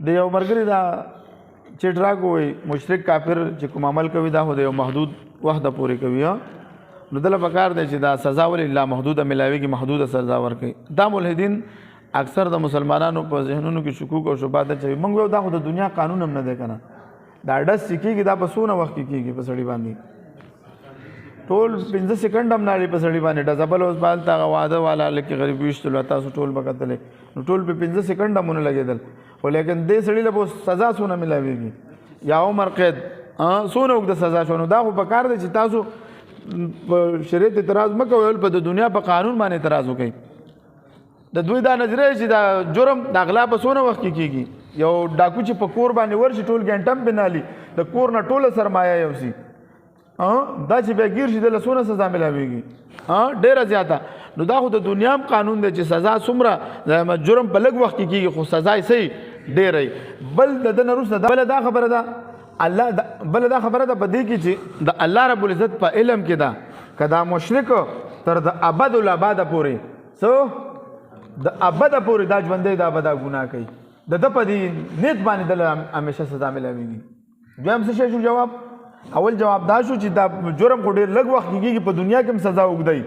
د یو مرګري دا چې ډراګ وي مشرک کافر چې کوم عمل کوي دا خو د یو محدود وخت پورې کوي نو دله پکار دی چې دا سزا ولې لا محدوده ملاویږي محدوده سزا ورکوي. دا ملحدین اکثر د مسلمانانو په ذهنونو کې شکوک او شبهات اچوي. موږ وایو دا خو د دنیا قانون هم نه دی که نه دا ډس چې کېږي دا په څونه وخت کې کېږي په سړي باندې ټول 15 سیکنډ هم ناړي په سړي باندې ډزبل اوس به هلته هغه واده والا لکه غریب ویشتلو تاسو ټول به کتلی نو ټول په 15 سیکنډ هم ونه لګېدل خو لیکن دې سړي له به سزا څونه میلاویږي یا عمر قید څونه اوږده سزا شو. نو دا خو پکار دی چې تاسو په شریعت اعتراض مه کوئ په د دنیا په قانون باندې اعتراض وکئ. د دوی دا نظریه چې دا جرم د اغلا په څونه وخت کې کېږي یو ډاکو چې په کور باندې ورشي ټول ګنټه هم پې نالي د کور نه ټوله سرمایه یوسي دا چې بیا ګیر شي دله څونه سزا میلاویږي ډېره زیاته. نو دا خو د دنیا هم قانون دی چې سزا څومره جرم په لږ وخت کې کېږي خو سزا یې صحیح ډېری. بل د ده نه وروسته بله دا خبره ده بله دا خبره ده په دې کې چې د الله رب العزت په علم کې ده که دا مشرک تر د ابد الاباده پورې څه د ابده پورې دا ژوندی دا به دا ګناه کوي د ده په دې نیت باندې دله همیشه سزا میلاویږي. دویم څه شی شو جواب؟ اول جواب دا شو چې دا جرم خو ډېر لږ وخت کې کېږي په دنیا کې هم سزا اوږدوي.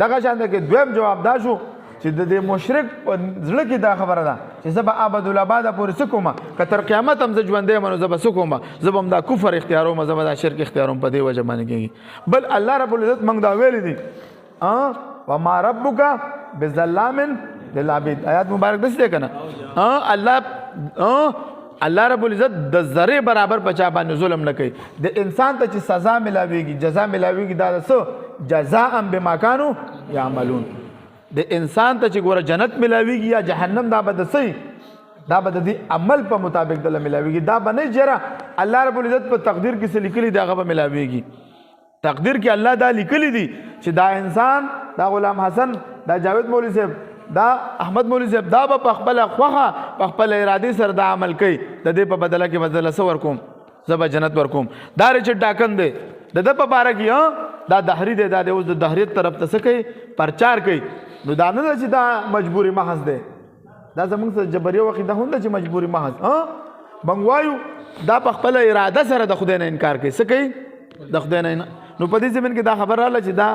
دغه شان ده کې دویم جواب دا شو چې د دې مشرک په زړه کې دا خبره ده چې زه به ابدالاباده پورې څه کومه که تر قیامت هم زه ژوندی یم نو زه به څه کومه زه به هم دا کفر اختیاروم زه به دا شرک اختیاروم په دې وجه باندې کېږي. بل الله رب العزت موږ دا ویلی دي وما ربک بظلام للعبید آیات مبارک داسې دی که نه الله رب العزت د ذرې برابر په چا باندې ظلم نه کوي. د انسان ته چې سزا میلاویږي جزا میلاویږي دا د څه جزاء بما کانوا یعملون. د انسان ته چې ګوره جنت میلاویږي یا جهنم دا به د څه دا به د دې عمل په مطابق دله میلاویږي. دا به نه جره الله رب العزت په تقدیر کې څه لیکلي دی هغه به میلاویږي. تقدیر کې الله دا لیکلی دي چې دا انسان دا غلام حسن دا جاوید مولوی صاحب دا احمد مولوی صاحب دا به په خپله خوښه په خپل ارادې سره دا عمل کوي د دې په بدله کې به دله څه ورکوم زه به جنت ورکوم. دا رچټ ډاکن دی د ده په باره کې دا دهري دی دا دی اوس د دهریت طرف ته څه کوي پرچار کوي. نو دا نه ده چې دا مجبوري محض دی دا زموږ سره جبري وخت دا هم ده چې مجبوري محض موږ وایو دا په خپله اراده سره د خدای نه انکار کوي څه کوي د خدای نه. نو په دې زمین کې دا خبر راغله چې دا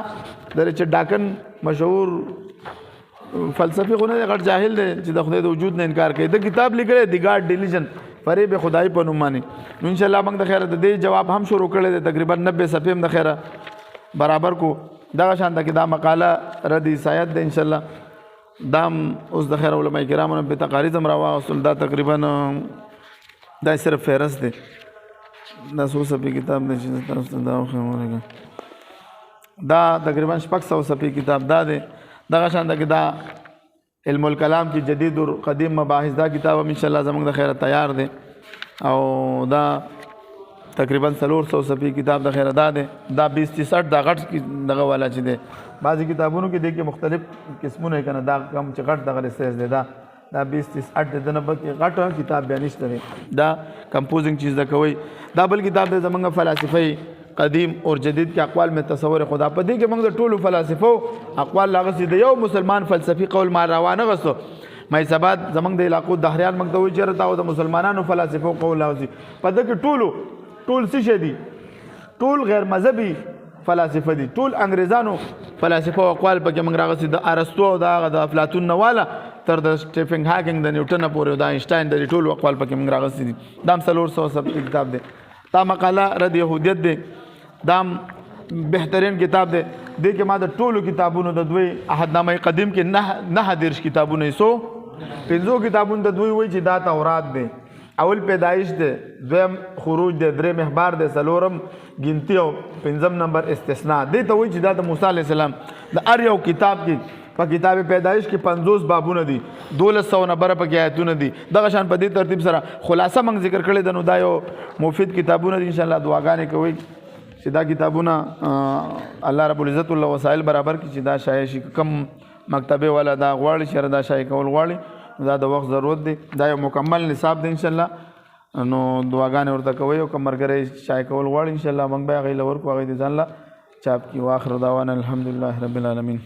د رچټ ډاکن مشهور فلسفي خو نه دی غټ جاهل دی چې د خدای د وجود نه انکار کوي. د کتاب لیکلی دی ګاډ ډیلیژن فریب خدای په نوم باندې. نو انشاءالله موږ د خیره د دې جواب هم شروع کړی دی تقریبا 90 صفحې هم د خیره برابر کو. دغه شان کې دا مقاله رد عیسایت دی انشاءالله دا اوس د خیره علماء کرامو نه په تقاریض هم راواغستل. دا تقریبا دا صرف فهرست دی دا 100 صفحې کتاب دی چې تاسو ته دا وښیم دا تقریبا 600 صفحې کتاب دا دی. دغه شان کې دا علم الکلام کې جدید و قدیم مباحث دا کتاب هم انشاءالله زموږ د خیره تیار دی او دا تقریبا 400 صفحې کتاب د خیره دا دی. دا 20-60 دا غټ دغه والا چې دی بعضې کتابونو کې دی کې مختلف قسمونه یې که نه دا کم چې غټ دغه سایز دی دا 20-60 دی د نه بلکې غټ کتاب بیا نشته دی دا کمپوزنګ چیز د کوئ. دا بل کتاب دی زموږ فلسفه قدیم اور جدید کې اقوال میں تصور خدا په دې کې موږ د ټولو فلسفو اقوال لاغسي د یو مسلمان فلسفي قول ما روانه غسو مې سبات زمنګ د علاقو دهریان موږ ته وی چیرته او د مسلمانانو فلسفو قول لاغسي په دې کې ټول څه شي دي ټول غیر مذهبي فلسفه دي ټول انګريزانو فلسفه او اقوال په کې موږ راغسي د ارسطو او د افلاطون نواله تر د سټیفن هاکینګ د نیوټن پورې د آینشټاین د ټول اقوال په کې موږ راغسي دي. دا 400 کتاب دی. دا مقاله رد یهودیت دی دام بهترین کتاب دی. دې کې ما د ټولو کتابونو د دوی عهدنامه قدیم کې 9 کتابونه 150 کتابونه د دوی وایي چې دا تورات دی. اول پیدایش دی دویم خروج دی دریم احبار دی څلورم ګنتی او پنځم نمبر استثناء. دې ته وایي چې دا د موسی علیه السلام د هر یو کتاب کې په کتاب پیدایش کې 50 بابونه دي 1200 نمبر پکې آیتونه دي. دغه شان په دې ترتیب سره خلاصه موږ ذکر کړی د نو دا یو مفید کتابونه دي. انشاءالله دعاګانې کوئ چې دا کتابونه الله رب العزت الله وسایل برابر کړي چې دا شایع شي. کم مکتبه والا دا غواړي چې دا شایع کول غواړي دا د وخت ضرورت دی. دا یو مکمل نصاب دی انشاءالله نو دعاګانې ورته کوئ او که ملګری شایع کول غواړي انشاءالله موږ به هغې له ورکو هغې د ځان له چاپ کړي. واخر دعوانا الحمدلله رب العالمین.